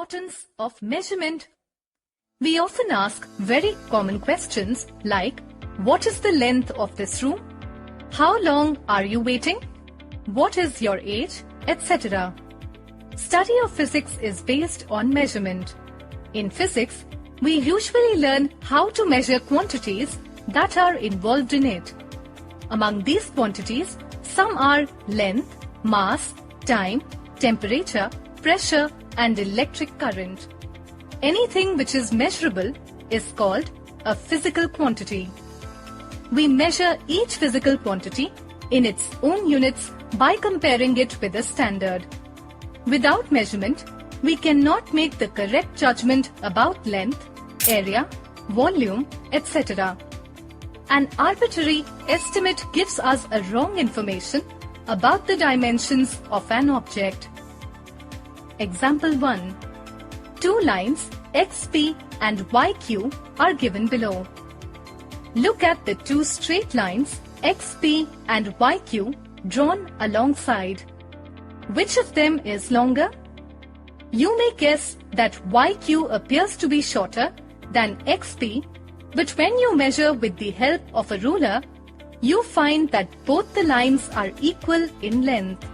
importance of measurement. We often ask very common questions like, what is the length of this room? How long are you waiting? What is your age? Etc. Study of physics is based on measurement. In physics, we usually learn how to measure quantities that are involved in it. Among these quantities, some are length, mass, time, temperature, pressure, and electric current. Anything which is measurable is called a physical quantity. We measure each physical quantity in its own units by comparing it with a standard. Without measurement, we cannot make the correct judgment about length, area, volume, etc. An arbitrary estimate gives us a wrong information about the dimensions of an object. Example 1. Two lines XP and YQ are given below. Look at the two straight lines XP and YQ drawn alongside. Which of them is longer? You may guess that YQ appears to be shorter than XP, but when you measure with the help of a ruler, you find that both the lines are equal in length.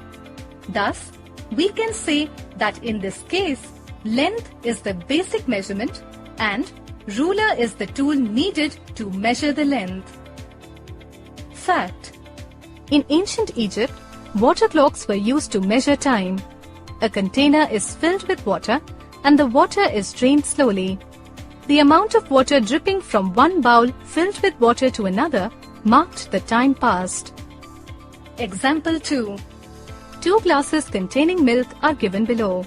Thus, we can say that in this case, length is the basic measurement and ruler is the tool needed to measure the length. Fact: in ancient Egypt, water clocks were used to measure time. A container is filled with water and the water is drained slowly. The amount of water dripping from one bowl filled with water to another marked the time passed. Example 2. Two glasses containing milk are given below.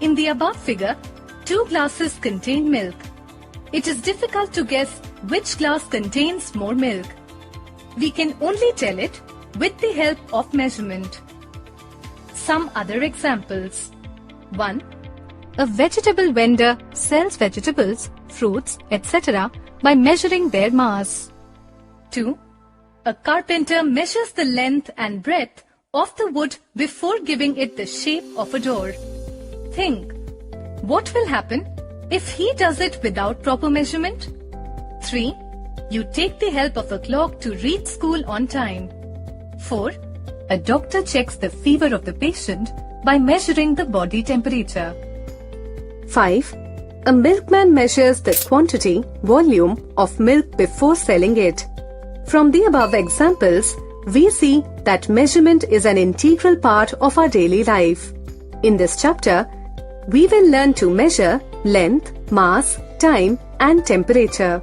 In the above figure, two glasses contain milk. It is difficult to guess which glass contains more milk. We can only tell it with the help of measurement. Some other examples. 1. A vegetable vendor sells vegetables, fruits, etc. by measuring their mass. 2. A carpenter measures the length and breadth of the wood before giving it the shape of a door. Think, what will happen if he does it without proper measurement? 3. You take the help of a clock to reach school on time. 4. A doctor checks the fever of the patient by measuring the body temperature. 5. A milkman measures the quantity, volume of milk before selling it. From the above examples, we see that measurement is an integral part of our daily life. In this chapter, we will learn to measure length, mass, time, and temperature.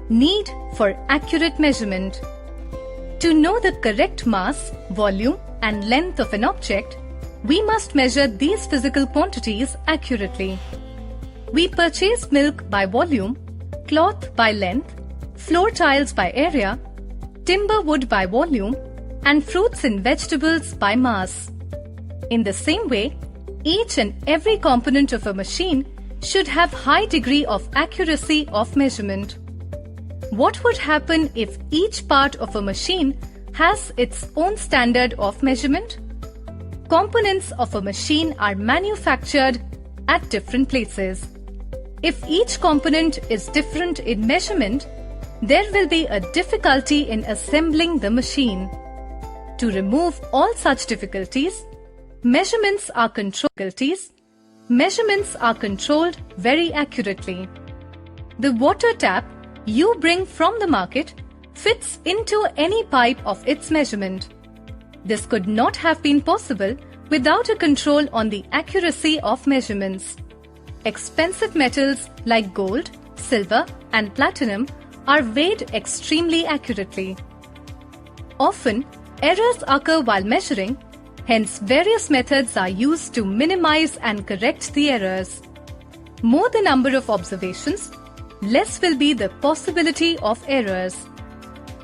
Need for accurate measurement. To know the correct mass, volume, and length of an object, we must measure these physical quantities accurately. We purchase milk by volume, cloth by length, floor tiles by area, timber wood by volume, and fruits and vegetables by mass. In the same way, each and every component of a machine should have high degree of accuracy of measurement. What would happen if each part of a machine has its own standard of measurement? Components of a machine are manufactured at different places. If each component is different in measurement, there will be a difficulty in assembling the machine. To remove all such difficulties, measurements are controlled very accurately. The water tap you bring from the market fits into any pipe of its measurement. This could not have been possible without a control on the accuracy of measurements. Expensive metals like gold, silver, and platinum are weighed extremely accurately. Often, errors occur while measuring, hence various methods are used to minimize and correct the errors. More the number of observations, less will be the possibility of errors.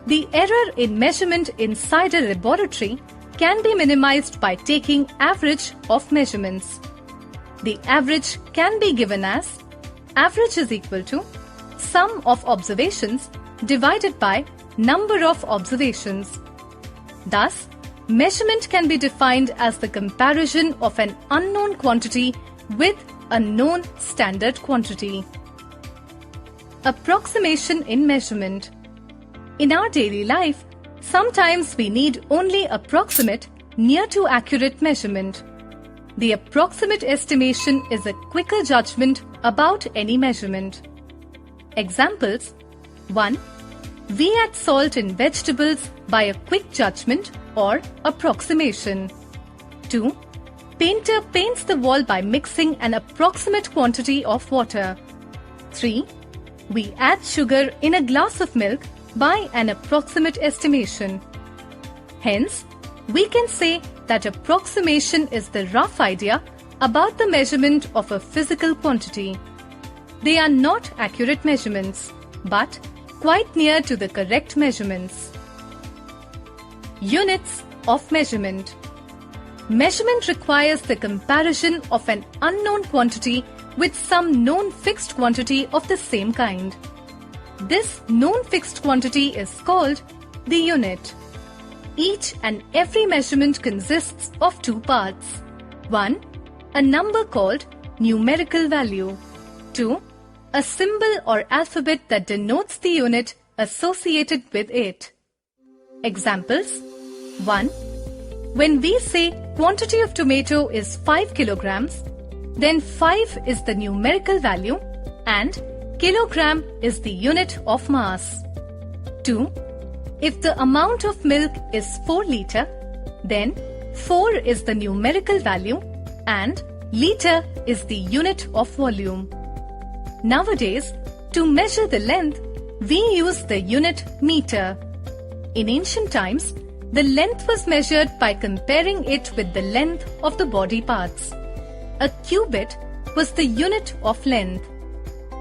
The error in measurement inside a laboratory can be minimized by taking average of measurements. The average can be given as average is equal to sum of observations divided by number of observations. Thus, measurement can be defined as the comparison of an unknown quantity with a known standard quantity. Approximation in measurement. In our daily life, sometimes we need only approximate, near to accurate measurement. The approximate estimation is a quicker judgment about any measurement. Examples: 1. We add salt in vegetables by a quick judgment or approximation. 2. Painter paints the wall by mixing an approximate quantity of water. 3. We add sugar in a glass of milk by an approximate estimation. Hence, we can say that approximation is the rough idea about the measurement of a physical quantity. They are not accurate measurements, but quite near to the correct measurements. Units of measurement. Measurement requires the comparison of an unknown quantity with some known fixed quantity of the same kind. This known fixed quantity is called the unit. Each and every measurement consists of two parts. 1. A number called numerical value. 2. A symbol or alphabet that denotes the unit associated with it. Examples: 1. When we say quantity of tomato is 5 kilograms, then 5 is the numerical value and kilogram is the unit of mass. 2. If the amount of milk is 4 liter, then 4 is the numerical value and liter is the unit of volume. Nowadays, to measure the length, we use the unit meter. In ancient times, the length was measured by comparing it with the length of the body parts. A cubit was the unit of length.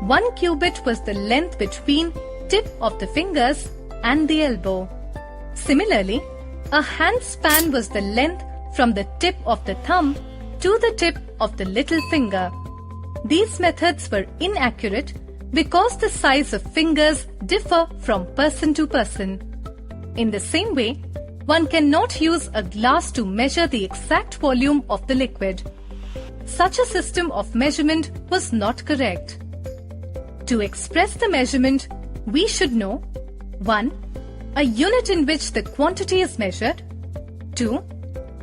1 cubit was the length between tip of the fingers and the elbow. Similarly, a handspan was the length from the tip of the thumb to the tip of the little finger. These methods were inaccurate because the size of fingers differ from person to person. In the same way, one cannot use a glass to measure the exact volume of the liquid. Such a system of measurement was not correct. To express the measurement, we should know: 1. A unit in which the quantity is measured. 2.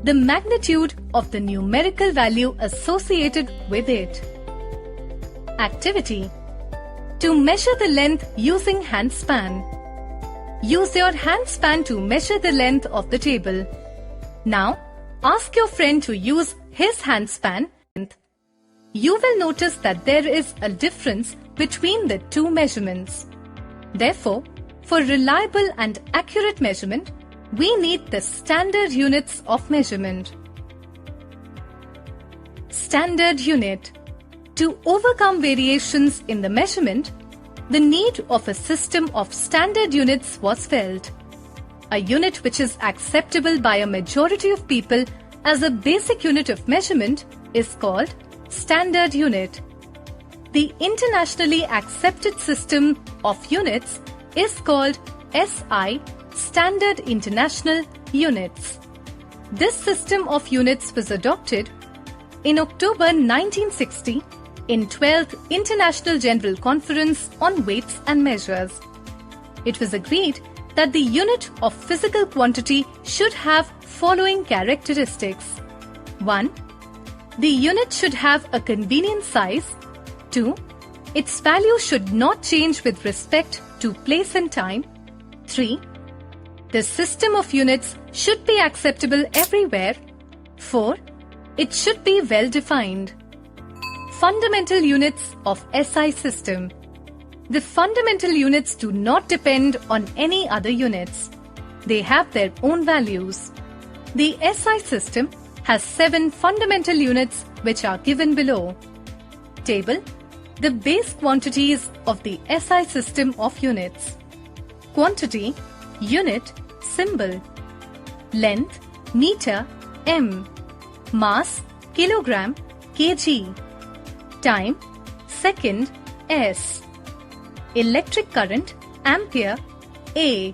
The magnitude of the numerical value associated with it. Activity: to measure the length using handspan. Use your handspan to measure the length of the table. Now, ask your friend to use his handspan. You will notice that there is a difference between the two measurements. Therefore, for reliable and accurate measurement, we need the standard units of measurement. Standard unit. To overcome variations in the measurement, the need of a system of standard units was felt. A unit which is acceptable by a majority of people as a basic unit of measurement is called standard unit. The internationally accepted system of units is called SI, Standard International Units. This system of units was adopted in October 1960 in 12th International General Conference on Weights and Measures. It was agreed that the unit of physical quantity should have following characteristics. 1. The unit should have a convenient size. 2. Its value should not change with respect to place and time. 3. The system of units should be acceptable everywhere. 4. It should be well defined. Fundamental units of SI system. The fundamental units do not depend on any other units. They have their own values. The SI system has 7 fundamental units which are given below. Table: the base quantities of the SI system of units. Quantity, unit, symbol. Length, meter, m. Mass, kilogram, kg. Time, second, s. Electric current, ampere, A.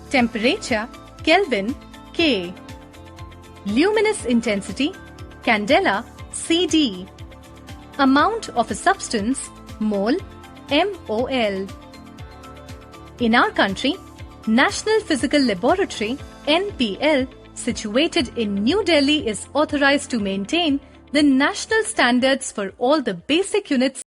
Temperature, Kelvin, K. Luminous intensity, candela, CD. Amount of a substance, mole, MOL. In our country, National Physical Laboratory, NPL, situated in New Delhi is authorized to maintain the national standards for all the basic units